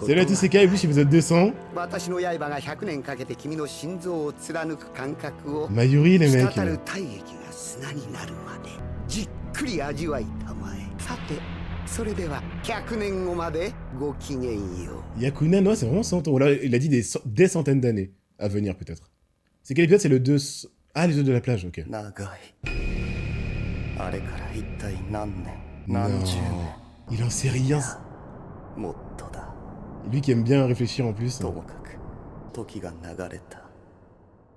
Salut à tous, c'est Kai, et vous, épisode 200. 私の刃が100年かけて君の心臓を貫く感覚を Mayuri, les mecs. 滴る体液が砂になるまでじっくり味わいたまえ。さてそれでは100年後までごきげんよう。 Yakuna, non, c'est vraiment 100 ans. Là, il a dit des centaines d'années à venir, peut-être. C'est quel épisode? C'est le 2... Ah, les autres de la plage, ok. 長い。あれから一体何年 Non, 何十年 il en sait rien. もっとだ。 Lui qui aime bien réfléchir en plus. ともかく時が流れた。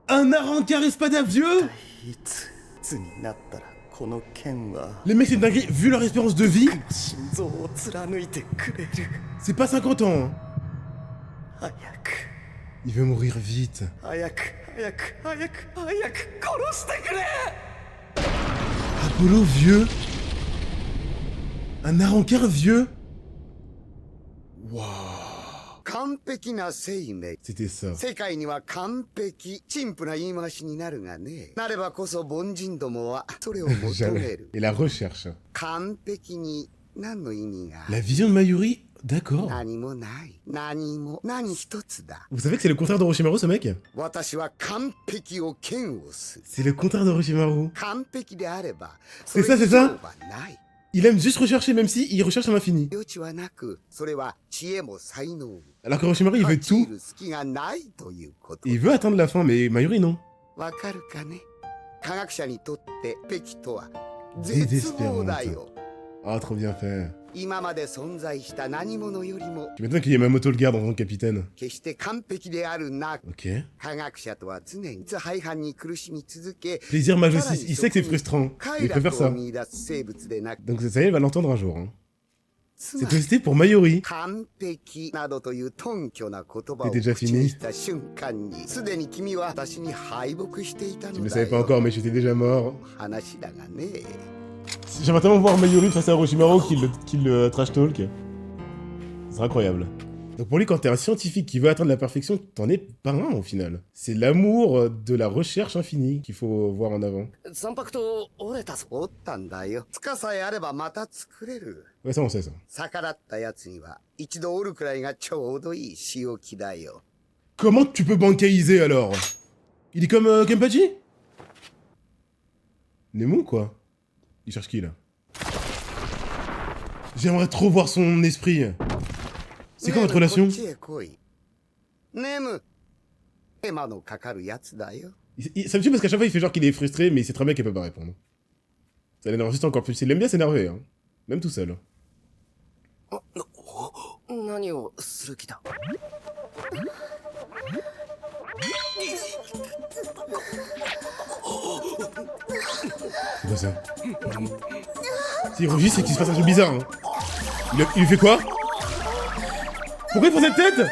Un arrancard espada vieux. いつになったらこの剣は Les mecs, c'est une dinguerie. Vu leur espérance de vie, 心臓を貫いてくれる。 c'est pas 50 ans. Hein. 早く Il veut mourir vite. 早く殺してくれ。 Apollo vieux. Un arrancard vieux. Waouh. 完璧な生命。 C'était ça. 世界には完璧、陳腐な言い回しになるがね。なればこそ凡人どもはそれを求め Jamais. る。 Et la recherche. 完璧に何の意味が La vision de Mayuri. D'accord. 何もない。何一つだ。 Vous savez que c'est le contraire d'Orochimaru, ce mec? 私は完璧を嫌悪する。 C'est le contraire d'Orochimaru. 完璧であれば、 C'est ça, それ c'est ça 以上はない。 Il aime juste rechercher, même si il recherche à l'infini. 余地はなく、それは知恵も才能。 Alors qu'Orochimaru, il veut 立ち tout. 入る隙がないということ。 Il veut atteindre la fin, mais Mayuri, non. わかるかね。科学者にとってペキとは絶望だよ。 Ah, trop bien fait. 今まで存在した何者よりも Tu m'étonnes qu'il y ait Yamamoto le garde en tant que capitaine. 決して完璧であるな。 Ok. 科学者とは常に廃反に苦しみ続け、 Plaisir majestique. Il sait que c'est frustrant. 快 Mais il préfère 楽を ça. 見出す生物でなく、 Donc ça y est, il va l'entendre un jour. Hein. つ C'est まり testé pour Mayuri. 完璧などという頓虚な言葉 T'es を déjà 口 fini? にした瞬間に、すでに君は私に敗北していた Tu の ne だ savais pas よ。 encore, mais j'étais déjà mort. 話だがね。 J'aimerais tellement voir Mayuri face à Orochimaru qu'il le trash talk. Ce serait incroyable. Donc pour lui, quand t'es un scientifique qui veut atteindre la perfection, t'en es pas un au final. C'est l'amour de la recherche infinie qu'il faut voir en avant. 三白と折れたぞ。折ったんだよ。塚さえあればまた作れる。 Ouais, ça on sait ça. 逆らった奴には一度折るくらいがちょうどいい仕置きだよ。 Comment tu peux bankaiser alors? Il est comme Kenpachi? Nemo quoi? Il cherche qui là? J'aimerais trop voir son esprit. C'est quoi votre relation? こっちへ来い。ネム。手間のかかるやつだよ。 Ça me tue parce qu'à chaque fois il fait genre qu'il est frustré, mais il sait très bien qu'il peut pas répondre. Ça l'énerve juste encore plus. Il aime bien s'énerver, hein. Même tout seul. 何をする気だ。 C'est quoi ça? S'il rougit, c'est qu'il se passe un truc bizarre. Hein. Il lui fait quoi? Pourquoi il prend cette tête?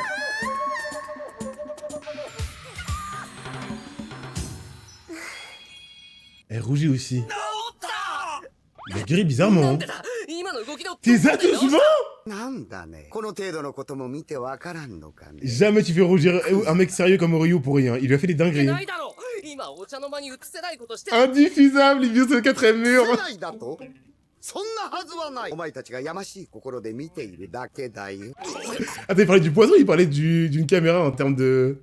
Elle rougit aussi. Il a guéri bizarrement. Hein. Tes attouchements? なんだね。この程度のことも見てわからんのかね。 Jamais tu fais rougir un mec sérieux comme Oryu pour rien. Il lui a fait des dingueries. Indifusable, il vient sur le quatrième mur. 世代だとそんなはずはない。お前たちがやましい心で見ているだけだよ。 Attends, il parlait du poison, il parlait d'une caméra en termes de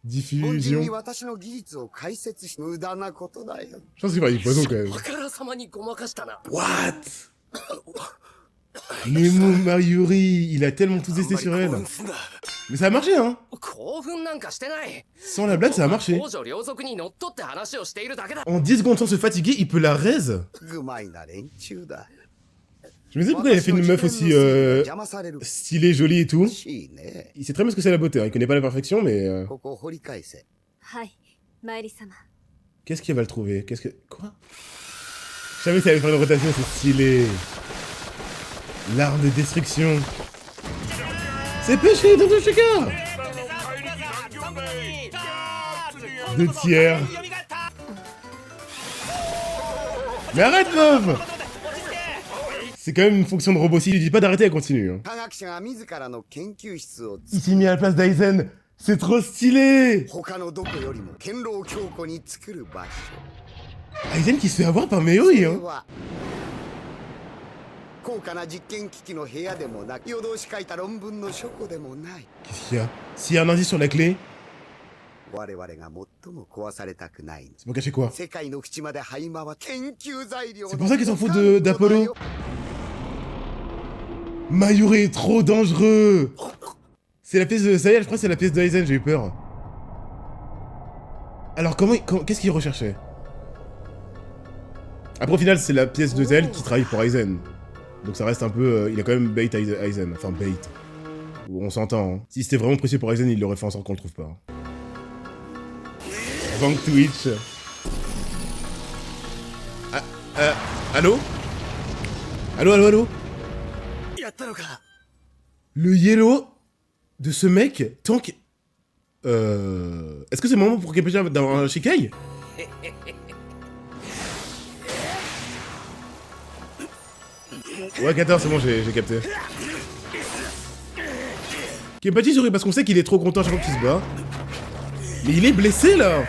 本人 diffusion. に私の技術を解説し無駄なことだよ。 Je pense qu'il parlait du poison quand même. からさまにごまかしたな。 What? Nemo Mayuri, il a tellement tout testé sur elle. Mais ça a marché, hein. 興奮なんかしてない。 Sans la blague, ça a marché. 王女両族に乗っ取って話をしているだけだ。 En 10 secondes sans se fatiguer, il peut la raise. ぐまいな連中だ。 Je me disais pourquoi il a fait une meuf aussi 邪魔される stylée, jolie et tout. しいね。 Il sait très bien ce que c'est la beauté, hein. Il connaît pas la perfection, mais... ここを掘り返せ。はいマイリ様 Qu'est-ce qu'il va le trouver? Qu'est-ce que... Quoi? Je savais que ça allait faire une rotation, c'est stylé. L'arme de destruction. C'est péché dans Toshika. 2 tiers. Mais arrête, meuf! C'est quand même une fonction de robot. Si je lui dis pas d'arrêter, elle continue. Hein. 科学者が自らの研究室を Il s'est mis à la place d'Aizen. C'est trop stylé! 他のどこよりも堅牢強固に作る場所。 Aizen qui se fait avoir par Mayuri, それ hein. は高価な実験機器の部屋でもなく、夜通し書いた論文の書庫でもない。 Qu'est-ce qu'il y a? S'il y a un indice sur la clé, 我々が最も壊されたくない。 c'est pour cacher quoi? 世界の淵まで這い回って研究材料。 C'est pour ça qu'ils s'en foutent d'Apollo. Mayuri est trop dangereux. C'est la pièce de... Ça y est, je crois que c'est la pièce de Aizen, j'ai eu peur. Alors qu'est-ce qu'il recherchait? Après au final c'est la pièce de Zell qui travaille pour Aizen. Donc ça reste un peu... il a quand même bait Aizen. Enfin bait. On s'entend. Hein. Si c'était vraiment précieux pour Aizen, il l'aurait fait en sorte qu'on le trouve pas. Bank Twitch. Allô? Allô? Le yellow de ce mec, tant que... Est-ce que c'est le moment pour Kenpachi d'avoir un Shikai? Ouais, 14, c'est bon, j'ai capté. Kenpachi sourit parce qu'on sait qu'il est trop content à chaque fois qu'il se bat. Mais il est blessé, là.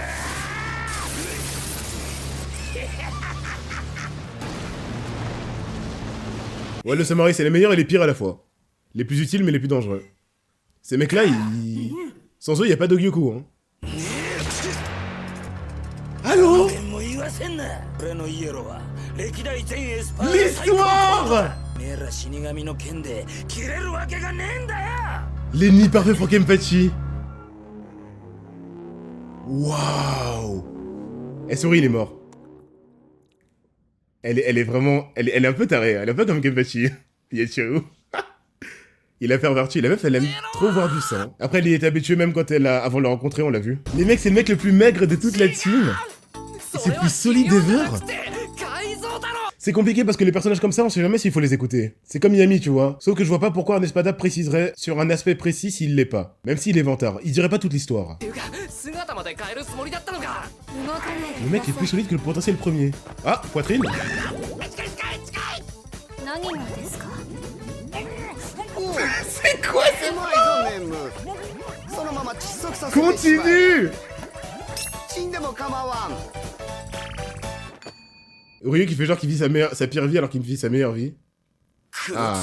Ouais, le samouraï, c'est les meilleurs et les pires à la fois. Les plus utiles, mais les plus dangereux. Ces mecs-là, ils... Sans eux, y a pas d'Ogyoku, hein. Allô? L'histoire! L'ennemi parfait pour Kenpachi. Waouh! Eh, Sori, il est mort. Elle est vraiment... Elle est un peu tarée, elle est un peu comme Kenpachi. Yachiru. Il a perverti, la meuf elle aime trop voir du sang. Après il est habitué même quand avant de le rencontrer, on l'a vu. Les mecs, c'est le mec le plus maigre de toute la team. Et c'est le plus solide ever. C'est compliqué parce que les personnages comme ça, on sait jamais s'il faut les écouter. C'est comme Yami, tu vois. Sauf que je vois pas pourquoi un espada préciserait sur un aspect précis s'il l'est pas. Même s'il est vantard, il dirait pas toute l'histoire. Le mec est plus solide que le potentiel premier. Ah, poitrine. C'est quoi ce Continue. Ryu qui fait genre qu'il vit sa pire vie alors qu'il vit sa meilleure vie. Ah.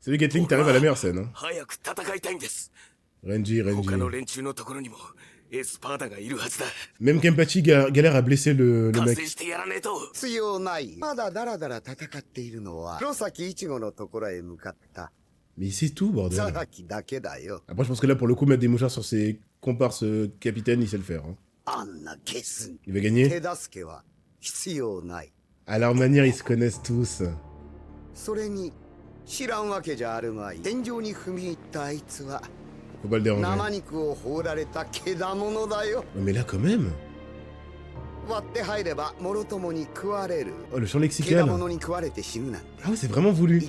C'est lui Gatling, t'arrives à la meilleure scène. Hein. Renji. Même Kenpachi galère à blesser le mec. Mais il sait tout, bordel. Après, je pense que là, pour le coup, mettre des mouchards sur ses comparses capitaines, il sait le faire. Hein. Il va gagner. À leur manière, ils se connaissent tous. Faut pas le déranger. Ouais, mais là, quand même. Oh, le champ lexical. Ah ouais, c'est vraiment voulu. Mais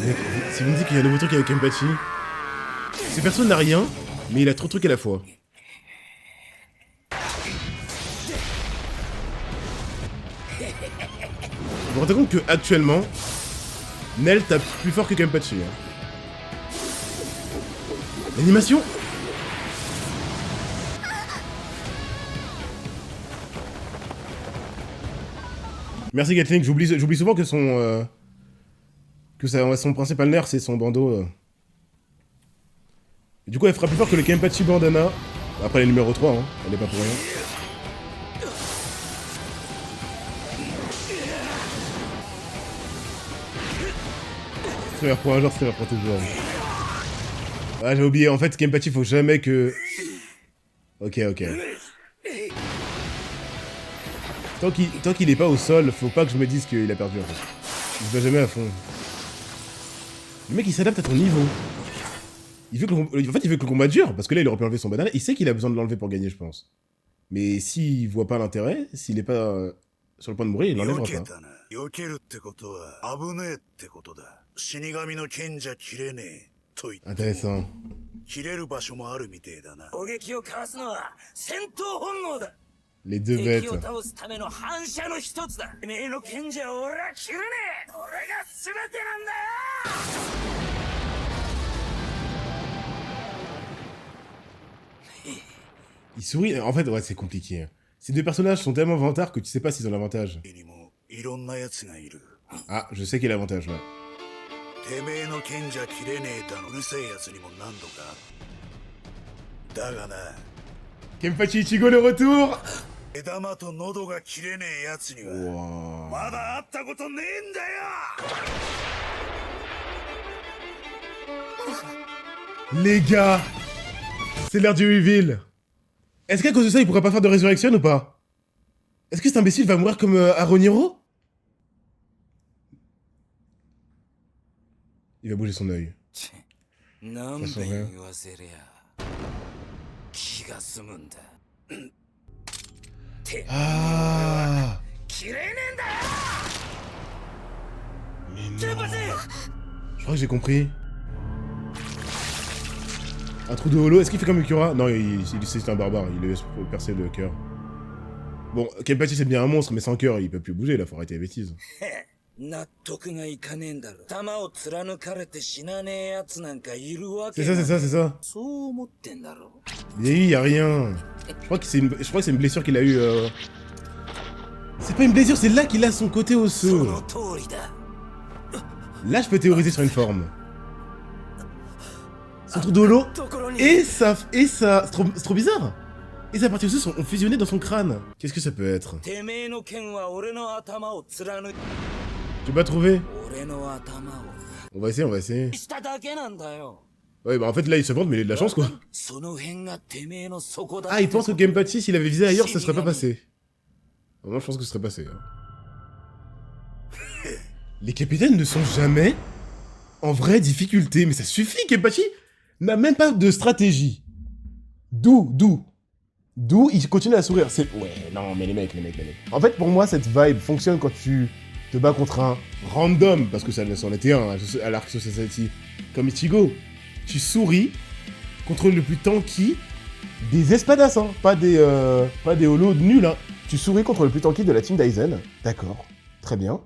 mec, si vous me dites qu'il y a un nouveau truc avec Kenpachi, ce perso n'a rien, mais il a trop de trucs à la fois. Vous vous rendez compte que actuellement, Nel tape plus fort que Kenpachi. Hein. L'animation. Merci Gatling, j'oublie souvent que son principal nerf c'est son bandeau. Et du coup elle fera plus fort que le Kenpachi bandana. Après elle est numéro 3, hein. Elle est pas pour rien. Streamer pour un genre, streamer pour toujours. Ah j'ai oublié, en fait Kenpachi faut jamais que... Ok. Tant qu'il est pas au sol, faut pas que je me dise qu'il a perdu en fait. Il se va jamais à fond. Le mec il s'adapte à ton niveau. Il veut que il veut que le combat dure, parce que là il aurait pu enlever son banana, il sait qu'il a besoin de l'enlever pour gagner je pense. Mais s'il voit pas l'intérêt, s'il est pas sur le point de mourir, il l'enlèvera pas. Intéressant. Les deux bêtes. Il sourit. En fait, ouais, c'est compliqué. Ces deux personnages sont tellement vantards que tu sais pas s'ils ont l'avantage. にもいろんな奴がいる。 Ah, je sais qu'il a l'avantage, ouais. てめえの剣じゃ切れねえだのうるせえ奴にも何度か。だがな、 Kenpachi Ichigo le retour. 目玉と喉が切れねえ奴には Wow. まだ会ったことねえんだよ。 Les gars, c'est l'heure du reveal. Est-ce qu'à cause de ça, il pourra pas faire de résurrection ou pas? Est-ce que cet imbécile va mourir comme Aroniro? Il va bouger son œil. 何そうね遍言わせりゃ気が済むんだ。て Ah. 切れねえんだよ。 Mais non. Je crois que j'ai compris. Un trou de holo, est-ce qu'il fait comme Ukura? Non, c'est un barbare, il lui laisse percer le cœur. Bon, Kenpachi c'est bien un monstre, mais sans cœur, il peut plus bouger là, faut arrêter les bêtises. 納得がいかねえんだろ。弾を貫かれて死なねえやつなんかいるわけ C'est ça, c'est ça, c'est ça. そう思ってんだろ。 Y a rien. Je crois que c'est une blessure qu'il a eu. C'est pas une blessure, c'est là qu'il a son côté そ osseux. の通りだ。 Là, je peux théoriser sur une forme. Son trou de holo ところに et ça, c'est trop bizarre. Et sa partie osseuse ont fusionné dans son crâne. Qu'est-ce que ça peut être? てめえの剣は俺の頭を貫い Tu peux pas trouver? 俺の頭を On va essayer. しただけなんだよ。 Ouais, bah en fait là il se vante, mais il a de la chance quoi. その辺がてめえの底だ。 Ah, il pense que Kenpachi, s'il avait visé ailleurs, ça serait pas passé. Moi, je pense que ce serait passé. Hein. Les capitaines ne sont jamais en vraie difficulté. Mais ça suffit, Kenpachi n'a même pas de stratégie. D'où, il continue à sourire. C'est... Ouais, non, mais les mecs. En fait, pour moi, cette vibe fonctionne quand tu te bats contre un random, parce que ça en était un à l'Arc Society, comme Ichigo. Tu souris contre le plus tanky des espadassins, pas des holos nuls, hein. Tu souris contre le plus tanky de la team Daizen. D'accord, très bien.